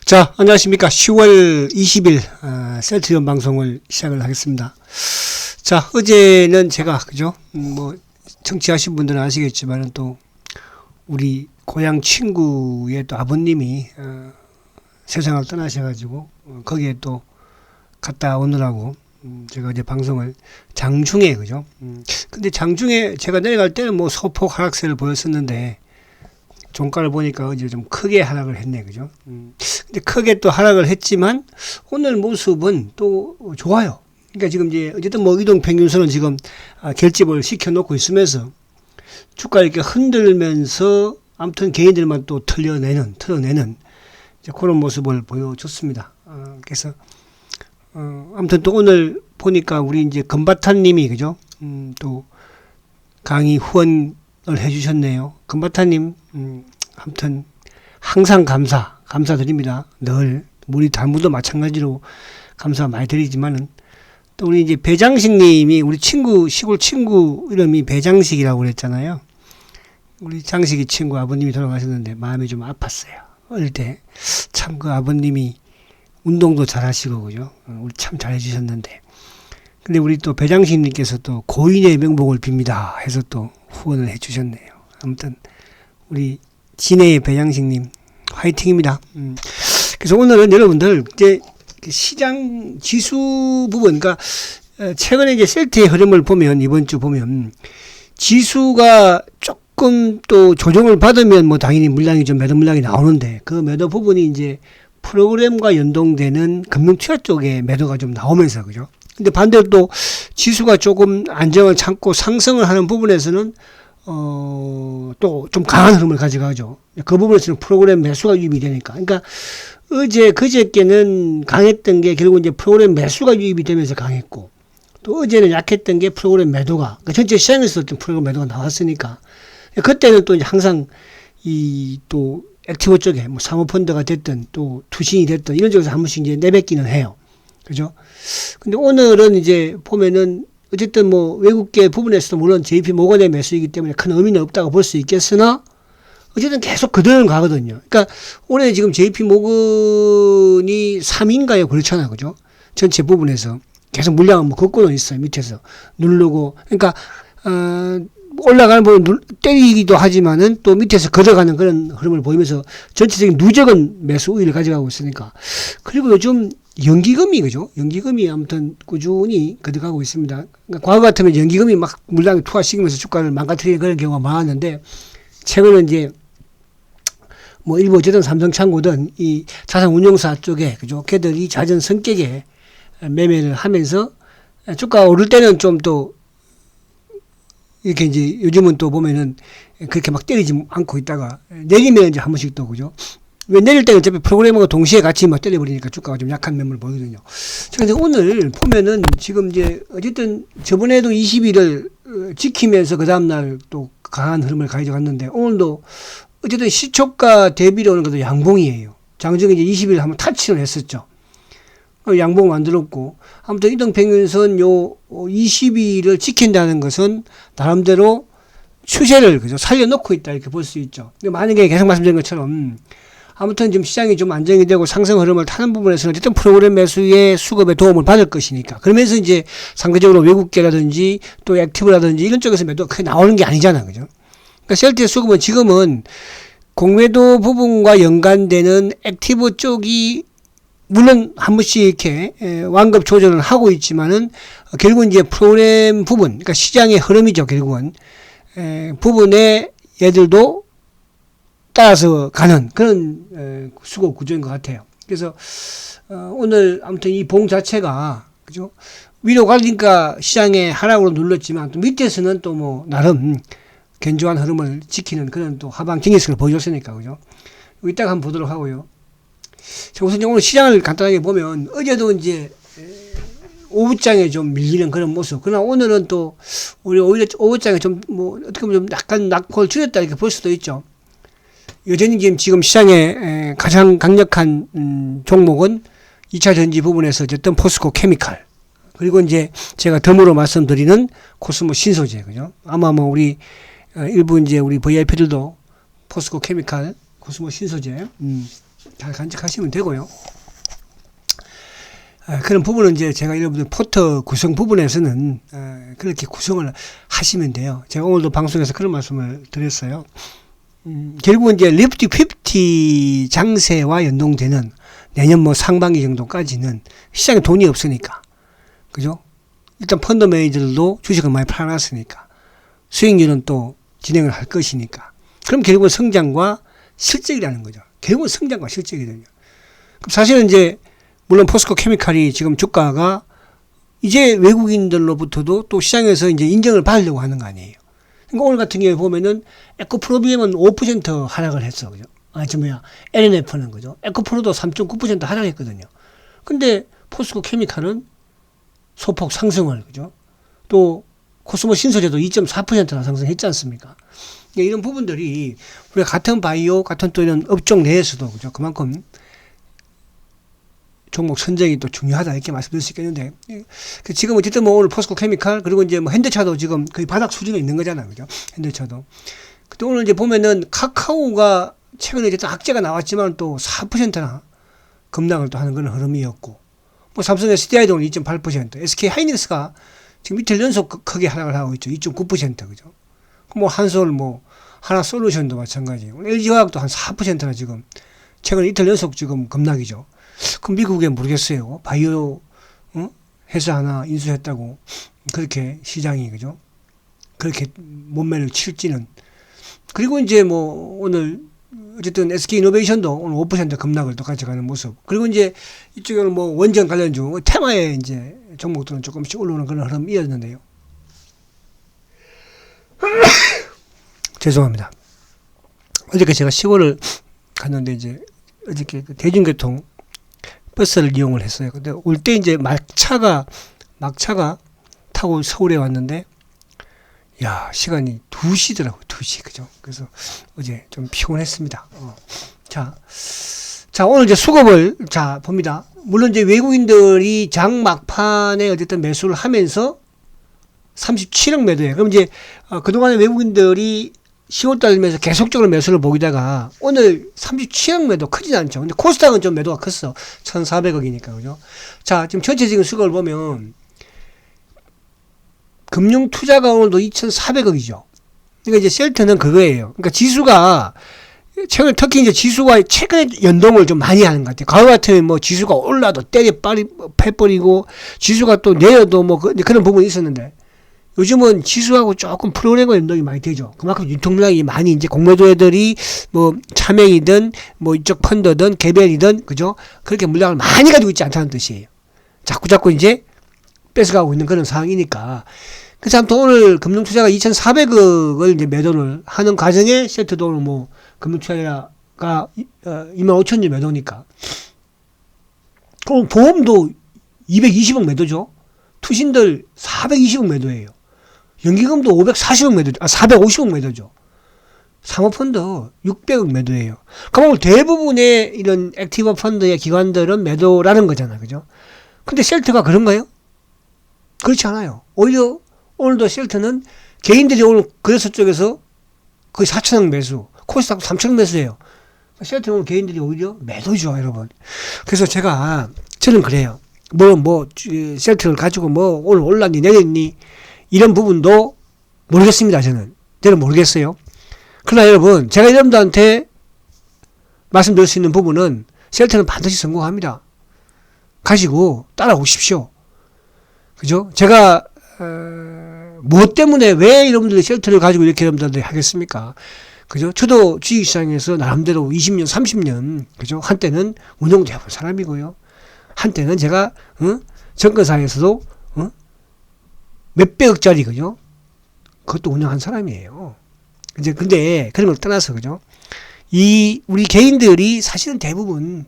자, 안녕하십니까. 10월 20일 셀트리온 방송을 시작을 하겠습니다. 자, 어제는 제가 그죠? 청취하신 분들은 아시겠지만 또 우리 고향 친구의 또 아버님이 세상을 떠나셔가지고 거기에 또 갔다 오느라고 제가 이제 방송을 장중에 그죠? 근데 장중에 제가 내려갈 때는 뭐 소폭 하락세를 보였었는데 종가를 보니까 어제 좀 크게 하락을 했네, 그죠? 근데 크게 또 하락을 했지만 오늘 모습은 또 좋아요. 그러니까 지금 이제 어쨌든 뭐 이동평균선은 지금 결집을 시켜놓고 있으면서 주가 이렇게 흔들면서 아무튼 개인들만 또 털어내는 이제 그런 모습을 보여줬습니다. 그래서 아무튼 또 오늘 보니까 우리 이제 금바타님이 그죠? 또 강의 후원을 해주셨네요. 금바타님, 아무튼 항상 감사드립니다. 늘 우리 달무도 마찬가지로 감사 많이 드리지만은 또 우리 이제 배장식님이 우리 친구 시골 친구 이름이 배장식이라고 그랬잖아요. 우리 장식이 친구 아버님이 돌아가셨는데 마음이 좀 아팠어요. 어릴 때 참 그 아버님이 운동도 잘하시고 그죠? 우리 참 잘해주셨는데. 근데 우리 또 배장식님께서 또 고인의 명복을 빕니다 해서 또 후원을 해주셨네요. 아무튼 우리 진해의 배장식님 화이팅입니다. 그래서 오늘은 여러분들 이제 시장 지수 부분, 그러니까 최근에 이제 셀트의 흐름을 보면 이번 주 보면 지수가 조금 또 조정을 받으면 뭐 당연히 물량이 좀 매도 물량이 나오는데 그 매도 부분이 이제 프로그램과 연동되는 금융투자 쪽에 매도가 좀 나오면서 그죠. 근데 반대로 또 지수가 조금 안정을 찾고 상승을 하는 부분에서는 또 좀 강한 흐름을 가져가죠. 그 부분에서는 프로그램 매수가 유입이 되니까. 그러니까 그저께는 강했던 게 결국 이제 프로그램 매수가 유입이 되면서 강했고 또 어제는 약했던 게 프로그램 매도가, 그러니까 전체 시장에서 좀 프로그램 매도가 나왔으니까 그때는 또 이제 항상 이 또 액티브 쪽에 뭐 사모펀드가 됐든 또 투신이 됐든 이런 쪽에서 한 번씩 이제 내뱉기는 해요. 그죠? 근데 오늘은 이제 보면은 어쨌든 뭐 외국계 부분에서도 물론 JP 모건의 매수이기 때문에 큰 의미는 없다고 볼 수 있겠으나 어쨌든 계속 그대로는 가거든요. 그러니까 올해 지금 JP 모건이 3위인가요? 그렇잖아요. 그죠? 전체 부분에서 계속 물량은 뭐 걷고는 있어요. 밑에서 누르고. 그러니까 올라가는 부분 때리기도 하지만은 또 밑에서 걷어가는 그런 흐름을 보이면서 전체적인 누적은 매수 우위를 가져가고 있으니까. 그리고 요즘 연기금이 그죠? 연기금이 아무튼 꾸준히 걷어가고 있습니다. 그러니까 과거 같으면 연기금이 막 물량이 투하시키면서 주가를 망가뜨리는 그런 경우가 많았는데 최근에 이제 뭐 일부 어쨌든 삼성창고든 이 자산운용사 쪽에 그죠? 걔들이 잦은 성격에 매매를 하면서 주가가 오를 때는 좀 또 이렇게 이제 요즘은 또 보면은 그렇게 막 때리지 않고 있다가 내리면 이제 한 번씩 또 그죠? 왜 내릴 때는 어차피 프로그래머가 동시에 같이 막 때려버리니까 주가가 좀 약한 면모를 보이거든요. 그런데 오늘 보면은 지금 이제 어쨌든 저번에도 20일을 지키면서 그 다음날 또 강한 흐름을 가져갔는데 오늘도 어쨌든 시초가 대비로 오는 것도 양봉이에요. 장중에 이제 20일 한번 타치를 했었죠. 양봉 만들었고 아무튼 이동평균선 요 20일을 지킨다는 것은 나름대로 추세를 그죠 살려놓고 있다 이렇게 볼 수 있죠. 근데 만약에 계속 말씀드린 것처럼 아무튼 지금 시장이 좀 안정이 되고 상승 흐름을 타는 부분에서는 어쨌든 프로그램 매수의 수급에 도움을 받을 것이니까 그러면서 이제 상대적으로 외국계라든지 또 액티브라든지 이런 쪽에서 매도가 크게 나오는 게 아니잖아, 그죠? 그러니까 셀트의 수급은 지금은 공매도 부분과 연관되는 액티브 쪽이 물론 한 번씩 이렇게 완급 조절을 하고 있지만은 결국은 이제 프로그램 부분, 그러니까 시장의 흐름이죠. 결국은 부분에 얘들도 따라서 가는 그런 수급 구조인 것 같아요. 그래서 오늘 아무튼 이 봉 자체가 그죠 위로 가니까 시장의 하락으로 눌렀지만 또 밑에서는 또 뭐 나름 견조한 흐름을 지키는 그런 또 하방 경직성을 보여줬으니까 그죠. 이따가 한번 보도록 하고요. 자, 우선 오늘 시장을 간단하게 보면 어제도 이제 오후장에 좀 밀리는 그런 모습. 그러나 오늘은 또 우리 오히려 오후장에 좀 뭐 어떻게 보면 좀 약간 낙폭을 줄였다 이렇게 볼 수도 있죠. 여전히 지금 시장의 가장 강력한 종목은 2차 전지 부분에서 어쨌든 포스코 케미칼 그리고 이제 제가 덤으로 말씀드리는 코스모 신소재 그죠. 아마 뭐 우리 일부 이제 우리 VIP들도 포스코 케미칼 코스모 신소재 잘 간직하시면 되고요. 그런 부분은 이제 제가 여러분들 포트 구성 부분에서는 그렇게 구성을 하시면 돼요. 제가 오늘도 방송에서 그런 말씀을 드렸어요. 결국은 이제 리프티 50 장세와 연동되는 내년 뭐 상반기 정도까지는 시장에 돈이 없으니까, 그죠? 일단 펀드 매니저들도 주식을 많이 팔아놨으니까 수익률은 또 진행을 할 것이니까, 그럼 결국은 성장과 실적이라는 거죠. 결국은 성장과 실적이거든요. 그럼 사실은 이제 물론 포스코 케미칼이 지금 주가가 이제 외국인들로부터도 또 시장에서 이제 인정을 받으려고 하는 거 아니에요. 그러니까 오늘 같은 경우에 보면은 에코프로비엠은 5% 하락을 했어, 그죠? LNF는 그죠? 에코프로도 3.9% 하락했거든요. 근데 포스코 케미칼은 소폭 상승을, 그죠? 또 코스모 신소재도 2.4%나 상승했지 않습니까? 이런 부분들이 우리가 같은 바이오, 같은 또 이런 업종 내에서도, 그죠? 그만큼 종목 선정이 또 중요하다, 이렇게 말씀드릴 수 있겠는데, 지금 어쨌든 뭐 오늘 포스코 케미칼, 그리고 이제 뭐 현대차도 지금 거의 바닥 수준에 있는 거잖아요, 그죠? 현대차도. 또 오늘 이제 보면은 카카오가 최근에 어쨌든 악재가 나왔지만 또 4%나 급락을 또 하는 그런 흐름이었고, 뭐 삼성 SDI도 오늘 2.8%, SK 하이닉스가 지금 이틀 연속 크게 하락을 하고 있죠. 2.9%, 그죠? 뭐 한솔, 뭐 하나솔루션도 마찬가지고, LG화학도 한 4%나 지금 최근 이틀 연속 지금 급락이죠. 그럼 미국에 모르겠어요. 바이오 회사 하나 인수했다고 그렇게 시장이, 그죠? 그렇게 몸매를 칠지는. 그리고 이제 뭐 오늘 어쨌든 SK 이노베이션도 오늘 5% 급락을 똑같이 가는 모습. 그리고 이제 이쪽에는 뭐 원전 관련주 테마의 이제 종목들은 조금씩 올라오는 그런 흐름이었는데요. 죄송합니다. 어저께 제가 시골을 갔는데 이제 어저께 그 대중교통 버스를 이용을 했어요. 근데 올 때 이제 막차가 타고 서울에 왔는데, 야, 시간이 2시더라고요. 2시. 그죠? 그래서 어제 좀 피곤했습니다. 자, 오늘 이제 수급을, 봅니다. 물론 이제 외국인들이 장 막판에 어쨌든 매수를 하면서 37억 매도예요. 그럼 이제, 그동안에 외국인들이 10월달 되면서 계속적으로 매수를 보이다가 오늘 37억 매도 크진 않죠. 근데 코스닥은 좀 매도가 컸어. 1,400억이니까, 그죠? 자, 지금 전체적인 수급을 보면, 금융투자가 오늘도 2,400억이죠. 그러니까 이제 셀트는 그거예요. 그러니까 지수가, 최근 특히 이제 지수가 최근에 연동을 좀 많이 하는 것 같아요. 과거 같으면 뭐 지수가 올라도 패버리고, 지수가 또 내려도 뭐 그런 부분이 있었는데, 요즘은 지수하고 조금 프로그램과 연동이 많이 되죠. 그만큼 유통량이 많이 이제 공매도 애들이 뭐 차명이든 뭐 이쪽 펀드든 개별이든, 그죠? 그렇게 물량을 많이 가지고 있지 않다는 뜻이에요. 자꾸 이제 뺏어가고 있는 그런 상황이니까. 그래서 아무튼 오늘 금융투자가 2,400억을 이제 매도를 하는 과정에 세트도 오늘 뭐 금융투자가 25,000주 매도니까. 그럼 보험도 220억 매도죠. 투신들 420억 매도예요. 연기금도 540억 매도죠. 450억 매도죠. 사모펀드 600억 매도예요. 그럼 오늘 대부분의 이런 액티브 펀드의 기관들은 매도라는 거잖아요. 그죠? 근데 셀트가 그런가요? 그렇지 않아요. 오히려 오늘도 셀트는 개인들이 오늘 거래소 쪽에서 거의 4천억 매수, 코스닥 3천억 매수예요. 셀트는 오늘 개인들이 오히려 매도죠, 여러분. 그래서 저는 그래요. 셀트를 가지고 오늘 올랐니, 내렸니, 이런 부분도 모르겠습니다, 저는 모르겠어요. 그러나 여러분, 제가 여러분들한테 말씀드릴 수 있는 부분은 셀트는 반드시 성공합니다. 가지고 따라오십시오. 그죠? 제가, 무엇 때문에 왜 여러분들이 셀트를 가지고 이렇게 여러분들한테 하겠습니까? 그죠? 저도 주식시장에서 나름대로 20년, 30년, 그죠? 한때는 운영도 해본 사람이고요. 한때는 제가, 정권사에서도, 몇백억짜리, 그죠? 그것도 운영한 사람이에요. 이제, 근데, 그런 걸 떠나서, 그죠? 우리 개인들이 사실은 대부분,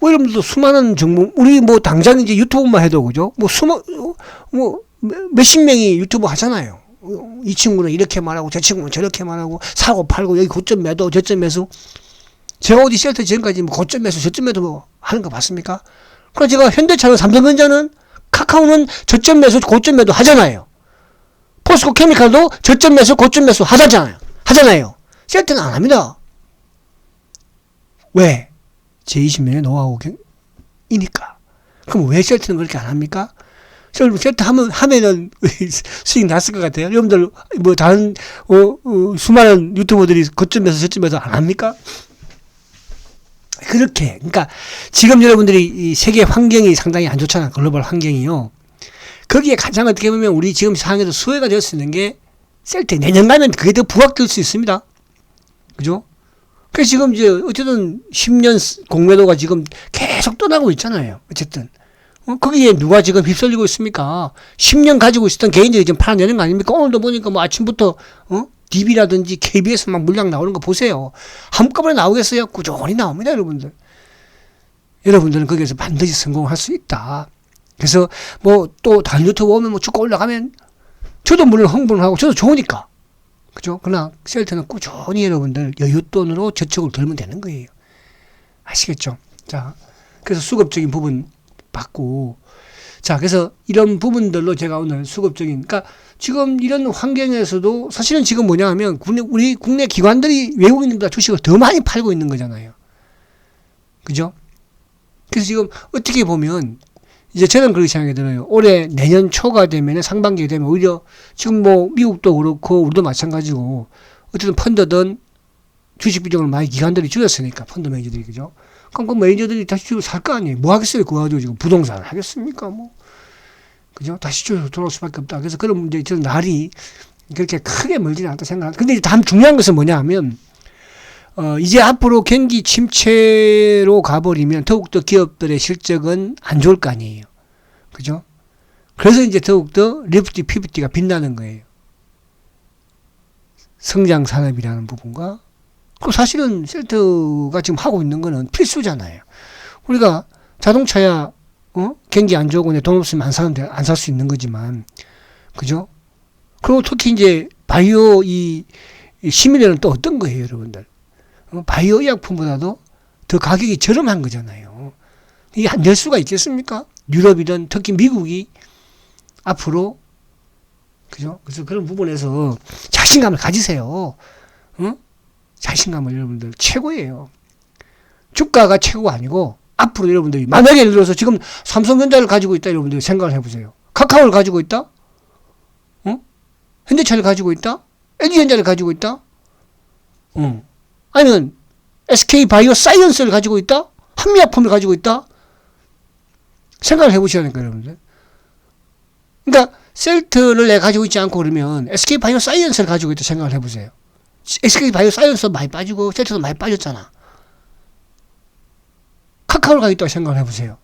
여러분들도 수많은 정보, 우리 당장 이제 유튜브만 해도, 그죠? 몇십 명이 유튜브 하잖아요. 이 친구는 이렇게 말하고, 저 친구는 저렇게 말하고, 사고 팔고, 여기 고점 매도, 저점 매수. 제가 어디 셀터 전까지 고점 매수, 저점 매도 하는 거 봤습니까? 그래서 제가 현대차는, 삼성전자는, 카카오는 저점 매수, 고점 매도 하잖아요. 포스코 케미칼도 저점 매수, 고점 매수 하잖아요. 셀트는 안 합니다. 왜? 제20년의 노하우이니까. 그럼 왜 셀트는 그렇게 안 합니까? 셀트 하면은 수익 났을 것 같아요. 여러분들, 뭐, 다른, 수많은 유튜버들이 거점에서 저점에서 안 합니까? 그렇게. 그러니까, 지금 여러분들이 이 세계 환경이 상당히 안 좋잖아. 글로벌 환경이요. 거기에 가장 어떻게 보면 우리 지금 상황에서 수혜가 될 수 있는 게 셀트. 내년 가면 그게 더 부각될 수 있습니다. 그죠? 그래서 지금 이제 어쨌든 10년 공매도가 지금 계속 떠나고 있잖아요. 어쨌든. 거기에 누가 지금 휩쓸리고 있습니까? 10년 가지고 있었던 개인들이 지금 팔아내는 거 아닙니까? 오늘도 보니까 뭐 아침부터, DB라든지 KBS 막 물량 나오는 거 보세요. 한꺼번에 나오겠어요? 꾸준히 나옵니다, 여러분들. 여러분들은 거기에서 반드시 성공할 수 있다. 그래서 뭐 또 다른 유튜브 오면 뭐 주가 올라가면 저도 물론 홍보를 하고 저도 좋으니까. 그죠? 그러나 셀트는 꾸준히 여러분들 여윳돈으로 저축을 들면 되는 거예요. 아시겠죠? 자, 그래서 수급적인 부분 받고, 자, 그래서 이런 부분들로 제가 오늘 수급적인, 그러니까 지금 이런 환경에서도 사실은 지금 뭐냐 하면 우리 국내 기관들이 외국인들보다 주식을 더 많이 팔고 있는 거잖아요. 그죠? 그래서 지금 어떻게 보면 이제 저는 그렇게 생각이 들어요. 올해 내년 초가 되면 상반기에 되면 오히려 지금 뭐 미국도 그렇고 우리도 마찬가지고 어쨌든 펀드든 주식 비중을 많이 기관들이 줄였으니까 펀드 매니저들이 그죠? 그럼 그 매니저들이 다시 주식을 살 거 아니에요. 뭐 하겠어요? 그거 가지고 지금 부동산을 하겠습니까? 뭐 그죠? 다시 주식으로 돌아올 수밖에 없다. 그래서 그런 문제 저는 날이 그렇게 크게 멀지는 않다 생각합니다. 근데 다음 중요한 것은 뭐냐 하면 이제 앞으로 경기 침체로 가버리면 더욱더 기업들의 실적은 안 좋을 거 아니에요. 그죠? 그래서 이제 더욱더 리프티 피프티가 빛나는 거예요. 성장 산업이라는 부분과, 그 사실은 셀트가 지금 하고 있는 거는 필수잖아요. 우리가 자동차야, 경기 안 좋고 돈 없으면 안 살 수 있는 거지만, 그죠? 그리고 특히 이제 바이오 시민에는 또 어떤 거예요, 여러분들? 바이오 의약품보다도 더 가격이 저렴한 거잖아요. 이게 안 될 수가 있겠습니까? 유럽이든 특히 미국이 앞으로, 그죠? 그래서 그런 부분에서 자신감을 가지세요. 자신감을 여러분들 최고예요. 주가가 최고가 아니고 앞으로 여러분들이 만약에 예를 들어서 지금 삼성전자를 가지고 있다 여러분들이 생각을 해보세요. 카카오를 가지고 있다? 현대차를 가지고 있다? LG전자를 가지고 있다? 아니면 SK바이오사이언스를 가지고 있다? 한미약품을 가지고 있다? 생각을 해보셔야 하니까 여러분들. 그러니까 셀트를 내가 가지고 있지 않고 그러면 SK바이오사이언스를 가지고 있다 생각을 해보세요. SK바이오사이언스도 많이 빠지고 셀트도 많이 빠졌잖아. 카카오를 가지고 있다고 생각을 해보세요.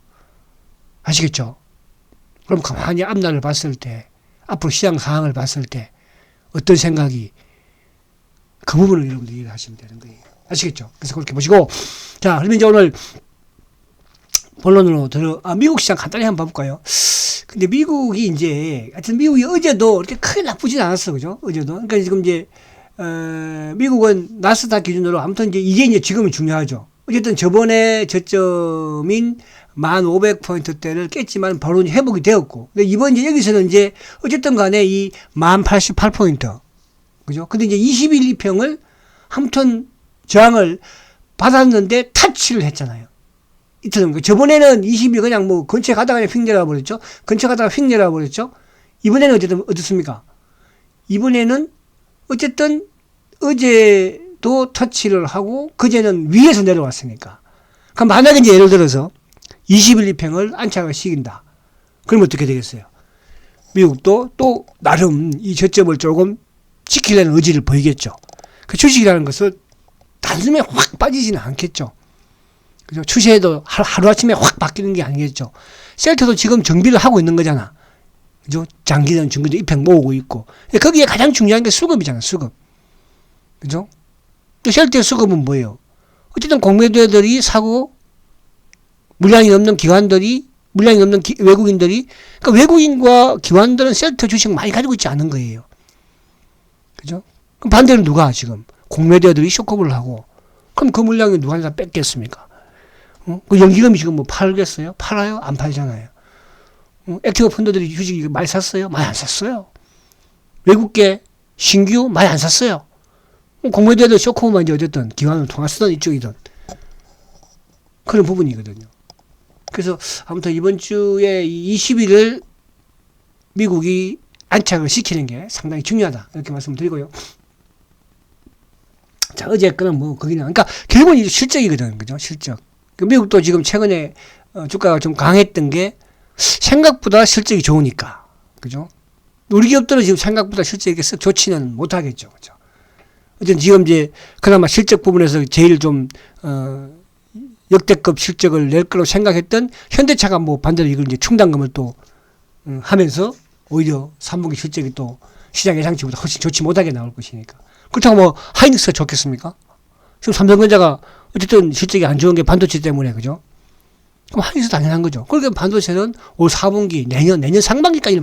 아시겠죠? 그럼 가만히 앞날을 봤을 때, 앞으로 시장 상황을 봤을 때 어떤 생각이, 그 부분을 여러분들이 이해를 하시면 되는 거예요. 아시겠죠? 그래서 그렇게 보시고, 자, 그러면 이제 오늘 본론으로 미국 시장 간단히 한번 봐볼까요? 근데 미국이 이제, 하여튼 미국이 어제도 이렇게 크게 나쁘진 않았어. 그죠? 어제도. 그러니까 지금 이제, 미국은 나스닥 기준으로 아무튼 이제 지금이 중요하죠. 어쨌든 저번에 저점인 1500포인트대를 깼지만 바로 회복이 되었고. 근데 이번 이제 여기서는 이제 어쨌든 간에 이 1088포인트. 그죠? 근데 이제 21 이평을 아무튼 저항을 받았는데 타치를 했잖아요. 이틀은 저번에는 20일 그냥 뭐 근처에 가다가 그냥 휙 내려와 버렸죠. 근처에 가다가 휙 내려와 버렸죠. 이번에는 어쨌든 어떻습니까? 이번에는 어쨌든 어제도 터치를 하고 그제는 위에서 내려왔으니까. 그럼 만약에 이제 예를 들어서 21 이평을 안착을 시킨다. 그럼 어떻게 되겠어요? 미국도 또 나름 이 저점을 조금 지키려는 의지를 보이겠죠. 그 주식이라는 것은 단숨에 확 빠지지는 않겠죠. 그죠? 추세도 하루아침에 확 바뀌는 게 아니겠죠. 셀트도 지금 정비를 하고 있는 거잖아. 그죠? 장기든 중기든 이평 모으고 있고. 거기에 가장 중요한 게 수급이잖아, 수급. 그죠? 셀트의 수급은 뭐예요? 어쨌든 공매도들이 사고, 물량이 없는 기관들이, 물량이 없는 외국인들이, 그러니까 외국인과 기관들은 셀트 주식 많이 가지고 있지 않은 거예요. 그죠? 그럼 반대로 누가 지금 공매도들이 쇼크를 하고, 그럼 그 물량이 누가 뺏겠습니까? 그 연기금이 지금 뭐 팔겠어요? 팔아요? 안 팔잖아요. 액티브 펀드들이 주식 많이 샀어요? 많이 안 샀어요. 외국계 신규 많이 안 샀어요. 공매도들 쇼크만 이제 어쨌든 기관을 통해서든 이쪽이든. 그런 부분이거든요. 그래서 아무튼 이번 주에 20일을 미국이 안착을 시키는 게 상당히 중요하다. 이렇게 말씀드리고요. 자, 어제 거는 뭐, 거기는, 그러니까 결국은 이제 실적이거든. 그죠? 실적. 미국도 지금 최근에 주가가 좀 강했던 게 생각보다 실적이 좋으니까. 그죠? 우리 기업들은 지금 생각보다 실적이 썩 좋지는 못하겠죠. 그죠? 어쨌든 지금 이제 그나마 실적 부분에서 제일 좀, 역대급 실적을 낼 거라고 생각했던 현대차가 뭐 반대로 이걸 이제 충당금을 또 하면서 오히려 3분기 실적이 또 시장 예상치보다 훨씬 좋지 못하게 나올 것이니까. 그렇다고 뭐 하이닉스가 좋겠습니까? 지금 삼성전자가 어쨌든 실적이 안 좋은 게 반도체 때문에, 그죠? 그럼 하이닉스 당연한 거죠. 그러니까 반도체는 올 4분기, 내년 상반기까지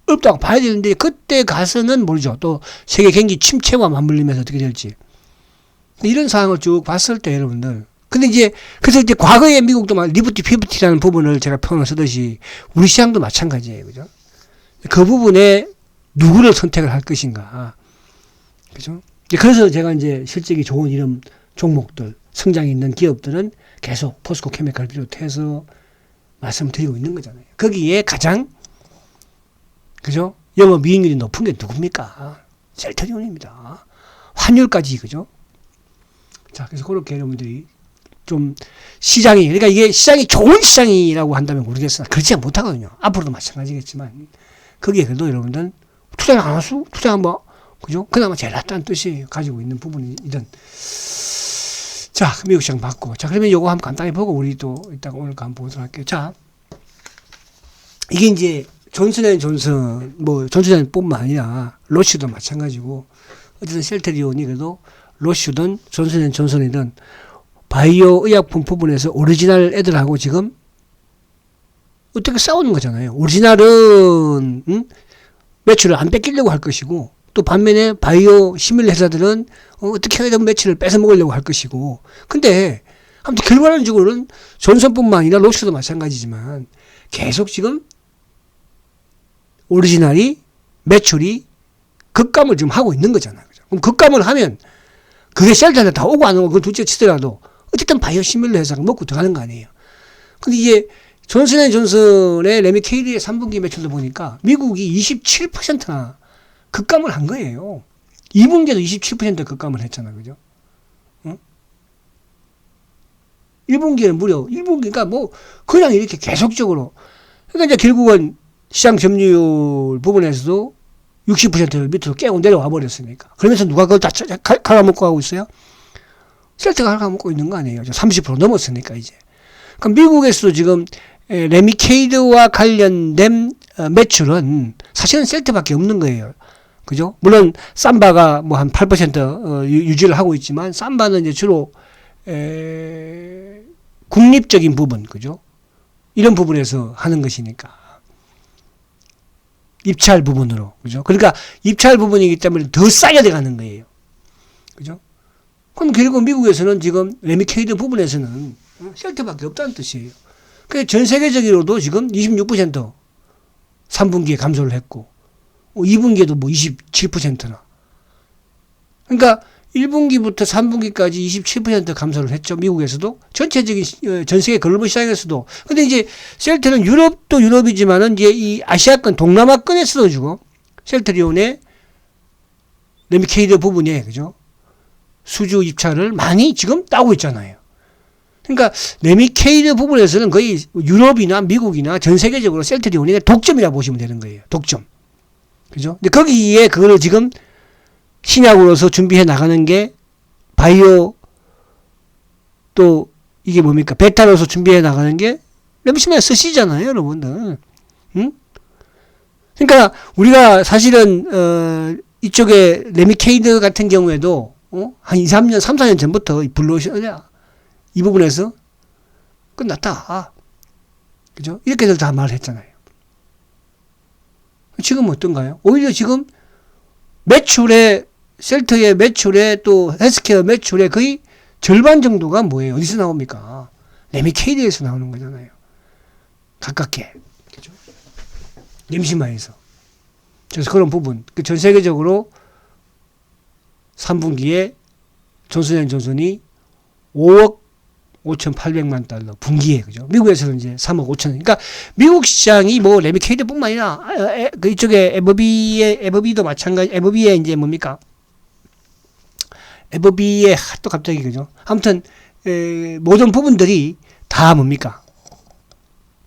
어렵다고 봐야 되는데 그때 가서는 모르죠. 또 세계 경기 침체와 맞물리면서 어떻게 될지. 이런 상황을 쭉 봤을 때 여러분들. 근데 이제, 그래서 이제 과거에 미국도 막 리프티 피프티라는 부분을 제가 표현을 쓰듯이 우리 시장도 마찬가지예요. 그죠? 그 부분에 누구를 선택을 할 것인가. 그죠? 그래서 제가 이제 실적이 좋은 이런 종목들, 성장이 있는 기업들은 계속 포스코 케미칼 비롯해서 말씀드리고 있는 거잖아요. 거기에 가장, 그죠? 영업이익률이 높은 게 누굽니까? 셀트리온입니다. 환율까지, 그죠? 자, 그래서 그렇게 여러분들이 좀 시장이, 그러니까 이게 시장이 좋은 시장이라고 한다면 모르겠으나 그렇지 못하거든요. 앞으로도 마찬가지겠지만 거기에 그래도 여러분들 투자 안 할수? 투자 뭐, 그죠? 그나마 제일 낫다는 뜻이 가지고 있는 부분이든. 자, 미국 시장 봤고. 자, 그러면 요거 한번 간단히 보고 우리 또 이따가 오늘 한번 보도록 할게요. 자, 이게 이제 존슨앤존슨, 뭐, 존슨앤뿐만 아니라 로시도 마찬가지고 어쨌든 셀트리온이 그래도 로시든 존슨앤존슨이든 바이오 의약품 부분에서 오리지널 애들하고 지금 어떻게 싸우는 거잖아요. 오리지널은 매출을 안 뺏기려고 할 것이고 또 반면에 바이오 시밀 회사들은 어떻게 해야 매출을 뺏어 먹으려고 할 것이고. 근데 아무튼 결과론적으로는 존슨뿐만 아니라 로시도 마찬가지지만 계속 지금 오리지널이 매출이 급감을 지금 하고 있는 거잖아요. 그럼 급감을 하면 그게 셀트한테 다 오고 안 오고 그걸 둘째 치더라도 어쨌든 바이오 시밀러 회사가 먹고 들어가는 거 아니에요. 근데 이게 존슨앤존슨의 레미케이드의 3분기 매출도 보니까 미국이 27%나 급감을 한 거예요. 2분기에도 27% 급감을 했잖아. 그죠? 응? 1분기에는 무려 1분기니까 뭐 그냥 이렇게 계속적으로. 그러니까 이제 결국은 시장 점유율 부분에서도 60%를 밑으로 깨고 내려와 버렸으니까. 그러면서 누가 그걸 다 갉아먹고 하고 있어요? 셀트가 갉아먹고 있는 거 아니에요. 30% 넘었으니까 이제. 그럼 미국에서도 지금 레미케이드와 관련된 매출은 사실은 셀트밖에 없는 거예요. 그죠? 물론 삼바가 뭐 한 8% 유지를 하고 있지만 삼바는 이제 주로 국립적인 부분, 그죠? 이런 부분에서 하는 것이니까. 입찰 부분으로, 그죠? 그러니까 입찰 부분이기 때문에 더 싸게 들어가는 거예요. 그죠? 그럼 결국 미국에서는 지금 레미케이드 부분에서는 셀트밖에 없다는 뜻이에요. 그래서 전 세계적으로도 지금 26% 3분기에 감소를 했고 2분기에도 뭐 27%나. 그러니까 1분기부터 3분기까지 27% 감소를 했죠. 미국에서도. 전체적인 전 세계 글로벌 시장에서도. 근데 이제 셀트는 유럽도 유럽이지만은 이제 이 아시아권, 동남아권에서도 주고 셀트리온의 레미케이드 부분에, 그죠? 수주 입찰을 많이 지금 따고 있잖아요. 그러니까 레미케이드 부분에서는 거의 유럽이나 미국이나 전 세계적으로 셀트리온의 독점이라 보시면 되는 거예요. 독점. 그죠? 근데 거기에 그거를 지금 신약으로서 준비해 나가는 게 바이오 또 이게 뭡니까? 베타로서 준비해 나가는 게 레미시메 쓰시잖아요, 여러분들. 응? 그러니까 우리가 사실은 이쪽에 레미케이드 같은 경우에도 한 2, 3년, 3, 4년 전부터 블루오션이야. 이 부분에서 끝났다. 그죠? 이렇게들 다 말을 했잖아요. 지금 어떤가요? 오히려 지금 매출의 셀트의 매출에 또 헬스케어 매출의 거의 절반 정도가 뭐예요? 어디서 나옵니까? 레미케이드에서 나오는 거잖아요. 가깝게. 그죠? 임시마에서. 그래서 그런 부분. 전 세계적으로 3분기에 존슨앤존슨이 5억 5,800만 달러 분기에 그죠? 미국에서는 이제 3억 5천. 그러니까 미국 시장이 뭐 레미케이드뿐만 아니라 그 이쪽에 에버비도 마찬가지. 에버비에 이제 뭡니까? 에버비에 또 갑자기 그죠? 아무튼 모든 부분들이 다 뭡니까?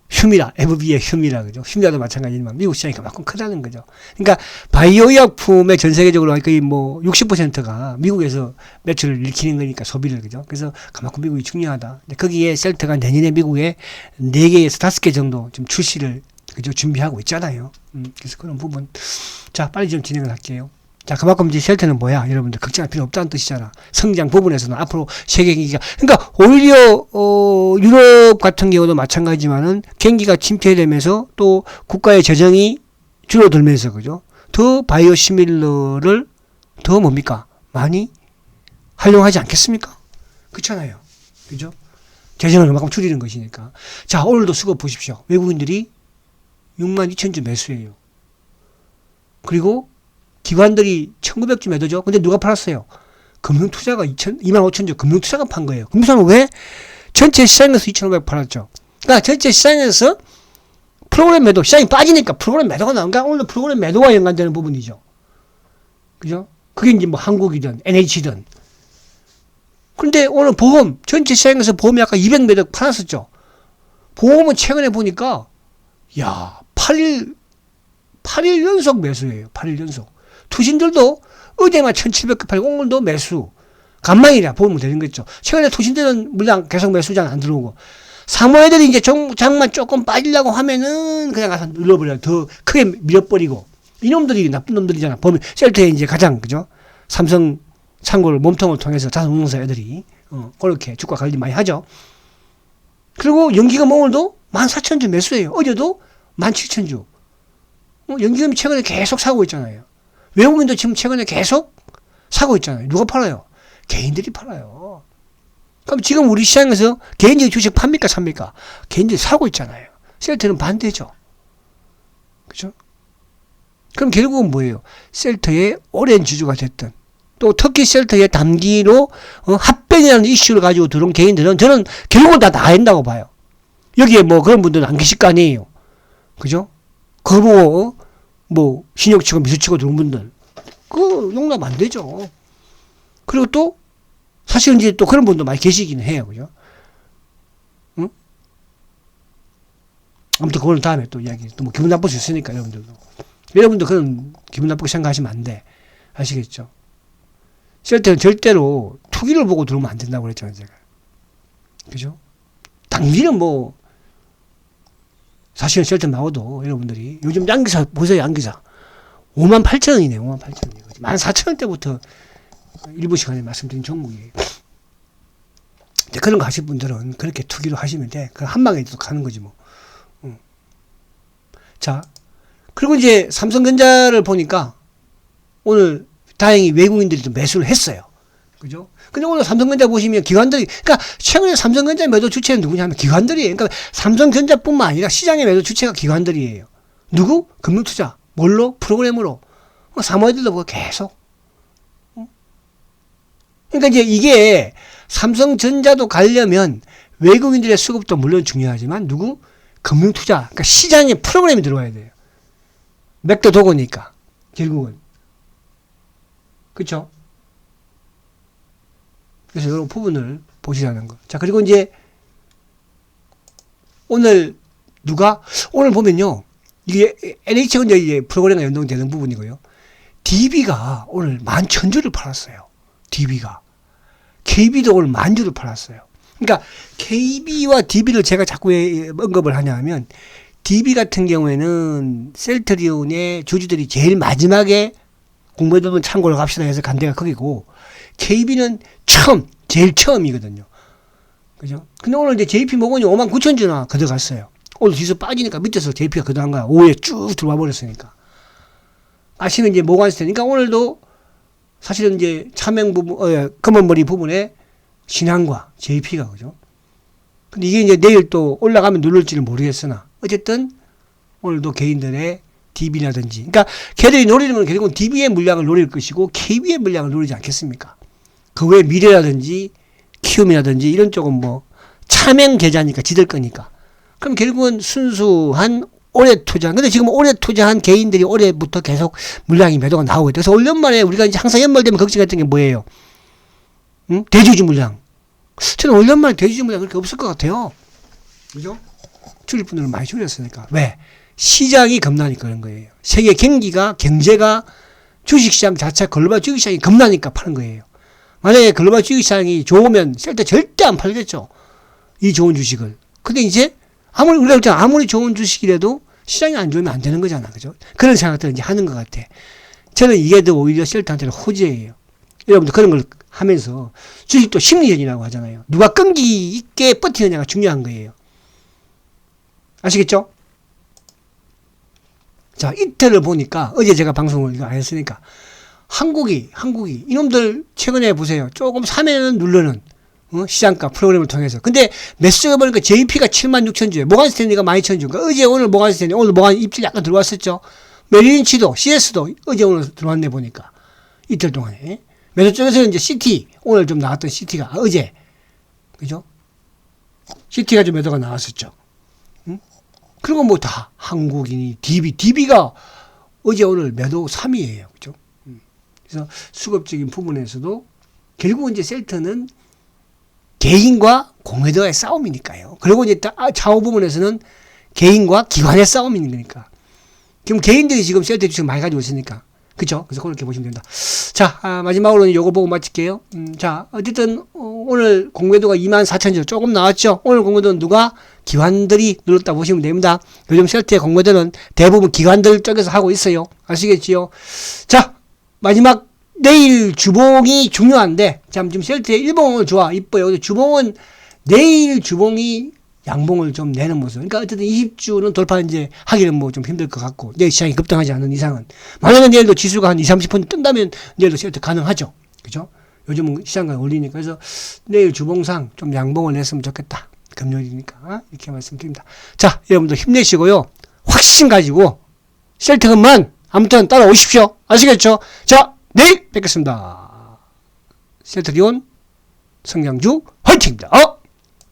휴미라, 에버비의 휴미라 그죠? 휴미라도 마찬가지지만 미국 시장이 그만큼 크다는 거죠. 그러니까 바이오 의약품의 전 세계적으로 거의 뭐 60%가 미국에서 매출을 일으키는 거니까 소비를 그죠? 그래서 그만큼 미국이 중요하다. 근데 거기에 셀트가 내년에 미국에 4개에서 5개 정도 좀 출시를 그죠? 준비하고 있잖아요. 그래서 그런 부분. 자, 빨리 좀 진행을 할게요. 자, 그만큼 이제 셀트는 뭐야? 여러분들 걱정할 필요 없다는 뜻이잖아. 성장 부분에서는 앞으로 세계 경기가. 그러니까 오히려 유럽 같은 경우도 마찬가지지만은 경기가 침체되면서 또 국가의 재정이 줄어들면서 그죠? 더 바이오 시밀러를 더 뭡니까? 많이 활용하지 않겠습니까? 그렇잖아요. 그죠? 재정을 그만큼 줄이는 것이니까. 자, 오늘도 수급 보십시오. 외국인들이 62,000주 매수해요. 그리고 기관들이 1,900주 매도죠. 근데 누가 팔았어요? 금융투자가 25,000주 금융투자가 판 거예요. 금융투자는 왜? 전체 시장에서 2,500 팔았죠. 그러니까 전체 시장에서 프로그램 매도, 시장이 빠지니까 프로그램 매도가 나온가? 오늘 프로그램 매도와 연관되는 부분이죠. 그죠? 그게 이제 뭐 한국이든 NH든. 그런데 오늘 보험, 전체 시장에서 보험이 아까 200매도 팔았었죠. 보험은 최근에 보니까, 야, 8일 연속 매수예요. 8일 연속. 투신들도 어제만 1,700개 팔고 오늘도 매수. 간만이라 보면 되는 거죠. 최근에 투신들은 물량 계속 매수장 안 들어오고. 사모애들이 이제 장만 조금 빠지려고 하면은 그냥 가서 눌러버려요. 더 크게 밀어버리고. 이놈들이 나쁜 놈들이잖아. 보면 셀트에 이제 가장, 그죠? 삼성 창고를 몸통을 통해서 자산운용사 애들이, 그렇게 주가 관리 많이 하죠. 그리고 연기금 오늘도 14,000주 매수예요. 어제도 17,000주. 연기금이 최근에 계속 사고 있잖아요. 외국인도 지금 최근에 계속 사고 있잖아요. 누가 팔아요? 개인들이 팔아요. 그럼 지금 우리 시장에서 개인적인 주식 팝니까 삽니까? 개인들이 사고 있잖아요. 셀트는 반대죠. 그죠? 그럼 결국은 뭐예요? 셀트의 오랜 지주가 됐던, 또 특히 셀트의 단기로 합병이라는 이슈를 가지고 들어온 개인들은 저는 결국은 다 나야 된다고 봐요. 여기에 뭐 그런 분들은 안 계실 거 아니에요. 그죠? 그거 보고 뭐 신용 치고 미수 치고 들어온 분들 그거 용납 안 되죠. 그리고 또 사실은 이제 또 그런 분도 많이 계시긴 해요. 그죠? 응? 아무튼 그거는 다음에 또 이야기. 또 뭐 기분 나쁠 수 있으니까 여러분도 그런 기분 나쁘게 생각하시면 안 돼. 아시겠죠? 셀트는 절대로 투기를 보고 들어오면 안 된다고 그랬잖아요, 제가. 그죠? 단기는 뭐 사실은 셀트 나오도 여러분들이 요즘 양기사 보세요. 양기사 58,000원이네. 58,000원이 14,000원대부터 일부 시간에 말씀드린 종목이에요. 그런 거 하실 분들은 그렇게 투기로 하시면 돼. 그 한 방에 또 가는 거지 뭐. 자, 그리고 이제 삼성전자를 보니까 오늘 다행히 외국인들이 좀 매수를 했어요. 그죠? 근데 오늘 삼성전자 보시면 기관들이, 그러니까 최근에 삼성전자 매도 주체는 누구냐면 기관들이에요. 그러니까 삼성전자뿐만 아니라 시장의 매도 주체가 기관들이에요. 누구? 금융투자. 뭘로? 프로그램으로. 사모예들도 뭐 계속. 그러니까 이제 이게 삼성전자도 가려면 외국인들의 수급도 물론 중요하지만 누구? 금융투자. 그러니까 시장에 프로그램이 들어와야 돼요. 맥도 도고니까. 결국은. 그쵸? 그래서 이런 부분을 보시라는 거. 자, 그리고 이제 오늘 오늘 보면요. 이게 NH가 이제 프로그램과 연동되는 부분이고요. DB가 오늘 11,000주를 팔았어요. DB가. KB도 오늘 10,000주를 팔았어요. 그러니까 KB와 DB를 제가 자꾸 언급을 하냐 하면 DB 같은 경우에는 셀트리온의 주주들이 제일 마지막에 공부해두면 참고를 갑시다 해서 간 데가 거기고 KB는 제일 처음이거든요. 그죠? 근데 오늘 이제 JP모건이 59,000주나 거둬갔어요. 오늘 뒤에서 빠지니까 밑에서 JP가 거둬간 거야. 오후에 쭉 들어와 버렸으니까. 아시는 이제 모건스탠. 그러니까 오늘도 사실은 이제 차명 부분, 검은머리 부분에 신한과 JP가 그죠? 근데 이게 이제 내일 또 올라가면 누를지는 모르겠으나 어쨌든 오늘도 개인들의 DB라든지, 그러니까 걔들이 노리는 건 결국은 DB의 물량을 노릴 것이고 KB의 물량을 노리지 않겠습니까? 그 외에 미래라든지 키움이라든지 이런 쪽은 뭐 차명 계좌니까 지들 거니까. 그럼 결국은 순수한 올해 투자. 근데 지금 올해 투자한 개인들이 올해부터 계속 물량이 매도가 나오고 있다. 그래서 올 연말에 우리가 이제 항상 연말되면 걱정했던 게 뭐예요? 대주주 물량. 저는 올 연말에 대주주 물량 그렇게 없을 것 같아요. 그죠? 줄일 분들은 많이 줄였으니까. 왜? 시장이 겁나니까 그런 거예요. 세계 경제가 주식시장 자체 글로벌 주식시장이 겁나니까 파는 거예요. 만약에 글로벌 주식시장이 좋으면 셀 때 절대 안 팔겠죠. 이 좋은 주식을. 근데 이제 아무리 좋은 주식이라도 시장이 안 좋으면 안 되는 거잖아. 그죠? 그런 생각들을 이제 하는 것 같아. 저는 이게 더 오히려 셀트한테는 호재예요. 여러분들 그런 걸 하면서 주식도 심리전이라고 하잖아요. 누가 끈기 있게 버티느냐가 중요한 거예요. 아시겠죠? 자, 이틀을 보니까 어제 제가 방송을 안 했으니까 한국이 이놈들 최근에 보세요. 조금 사면은 누르는 시장가 프로그램을 통해서. 근데 매수가 보니까 JP가 76,000주에 모간 스탠리가 12,000주. 그러니까 어제 오늘 모간 스탠리 오늘 모간 입질 약간 들어왔었죠. 메릴린치도 CS도 어제 오늘 들어왔네 보니까 이틀 동안에. 매수 쪽에서는 이제 CT 오늘 좀 나왔던 CT가 어제 그죠? CT가 좀 매도가 나왔었죠. 그리고 뭐 다 한국인이 DB가 어제 오늘 매도 3위예요. 그죠? 그래서 수급적인 부분에서도 결국 이제 셀트는 개인과 공매도의 싸움이니까요. 그리고 이제 좌우 부분에서는 개인과 기관의 싸움인 거니까. 지금 개인들이 지금 셀트 주식 많이 가지고 있으니까. 그죠? 그래서 그렇게 보시면 됩니다. 자, 마지막으로는 요거 보고 마칠게요. 자, 어쨌든, 오늘 공매도가 24,000주 조금 나왔죠? 오늘 공매도는 누가? 기관들이 눌렀다 보시면 됩니다. 요즘 셀트의 공매도는 대부분 기관들 쪽에서 하고 있어요. 아시겠지요? 자, 마지막, 내일 주봉이 중요한데, 참, 지금 셀트의 일봉은 좋아, 이뻐요. 주봉은, 내일 주봉이 양봉을 좀 내는 모습. 그러니까 어쨌든 20주는 돌파 이제 하기는 뭐 좀 힘들 것 같고, 내일 시장이 급등하지 않는 이상은. 만약에 내일도 지수가 한 20-30% 뜬다면 내일도 셀트 가능하죠. 그죠? 요즘은 시장과 올리니까. 그래서 내일 주봉상 좀 양봉을 냈으면 좋겠다. 금요일이니까. 이렇게 말씀드립니다. 자, 여러분들 힘내시고요. 확신 가지고 셀트금만 아무튼 따라오십시오. 아시겠죠? 자, 내일 뵙겠습니다. 셀트리온 성장주 화이팅입니다.